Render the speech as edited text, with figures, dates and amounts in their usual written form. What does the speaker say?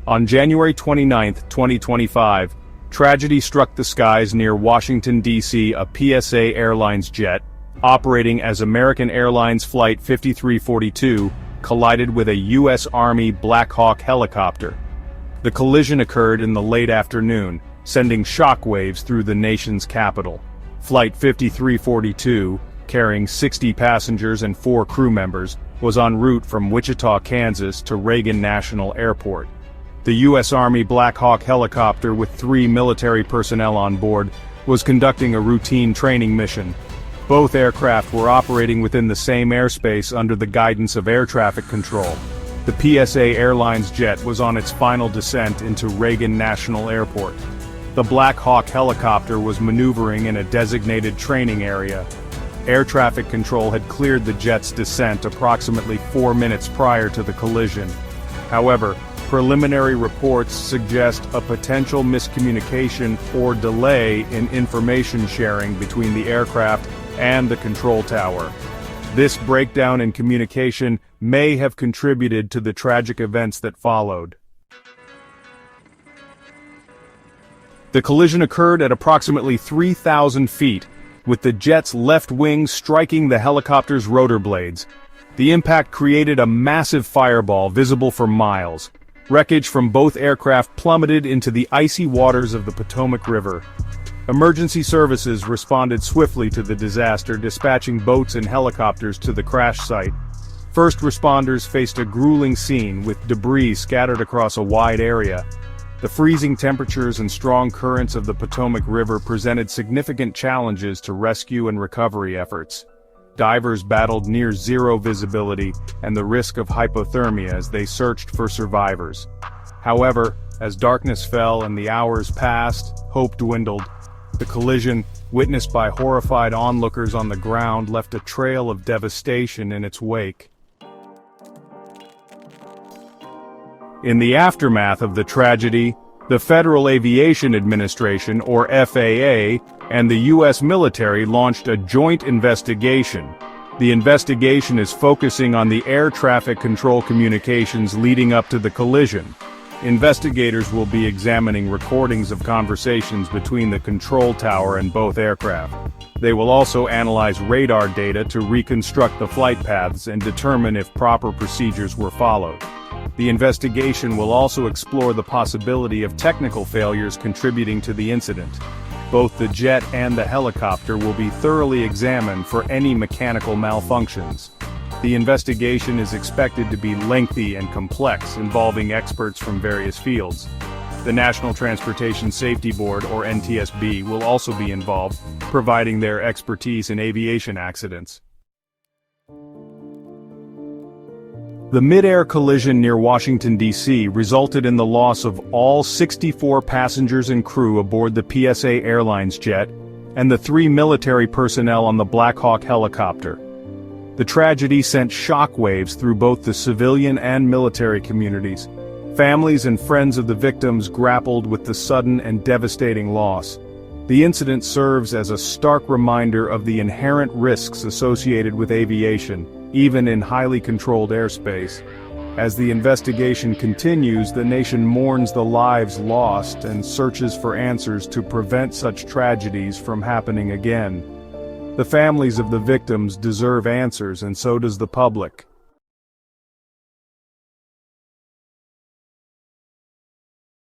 On January 29, 2025, tragedy struck the skies near Washington, D.C. A PSA Airlines jet, operating as American Airlines Flight 5342, collided with a U.S. Army Black Hawk helicopter. The collision occurred in the late afternoon, sending shockwaves through the nation's capital. Flight 5342, carrying 60 passengers and 4 crew members, was en route from Wichita, Kansas to Reagan National Airport. The U.S. Army Black Hawk helicopter with 3 military personnel on board was conducting a routine training mission. Both aircraft were operating within the same airspace under the guidance of air traffic control. The PSA Airlines jet was on its final descent into Reagan National Airport. The Black Hawk helicopter was maneuvering in a designated training area. Air traffic control had cleared the jet's descent approximately 4 minutes prior to the collision. However, preliminary reports suggest a potential miscommunication or delay in information sharing between the aircraft and the control tower. This breakdown in communication may have contributed to the tragic events that followed. The collision occurred at approximately 3,000 feet, with the jet's left wing striking the helicopter's rotor blades. The impact created a massive fireball visible for miles. Wreckage from both aircraft plummeted into the icy waters of the Potomac River. Emergency services responded swiftly to the disaster, dispatching boats and helicopters to the crash site. First responders faced a grueling scene with debris scattered across a wide area. The freezing temperatures and strong currents of the Potomac River presented significant challenges to rescue and recovery efforts. Divers battled near-zero visibility and the risk of hypothermia as they searched for survivors. However, as darkness fell and the hours passed, hope dwindled. The collision, witnessed by horrified onlookers on the ground, left a trail of devastation in its wake. In the aftermath of the tragedy, the Federal Aviation Administration, or FAA, and the U.S. military launched a joint investigation. The investigation is focusing on the air traffic control communications leading up to the collision. Investigators will be examining recordings of conversations between the control tower and both aircraft. They will also analyze radar data to reconstruct the flight paths and determine if proper procedures were followed. The investigation will also explore the possibility of technical failures contributing to the incident. Both the jet and the helicopter will be thoroughly examined for any mechanical malfunctions. The investigation is expected to be lengthy and complex, involving experts from various fields. The National Transportation Safety Board, or NTSB, will also be involved, providing their expertise in aviation accidents. The mid-air collision near Washington, D.C. resulted in the loss of all 64 passengers and crew aboard the PSA Airlines jet, and the 3 military personnel on the Black Hawk helicopter. The tragedy sent shockwaves through both the civilian and military communities. Families and friends of the victims grappled with the sudden and devastating loss. The incident serves as a stark reminder of the inherent risks associated with aviation, even in highly controlled airspace. As the investigation continues, the nation mourns the lives lost and searches for answers to prevent such tragedies from happening again. The families of the victims deserve answers, and so does the public.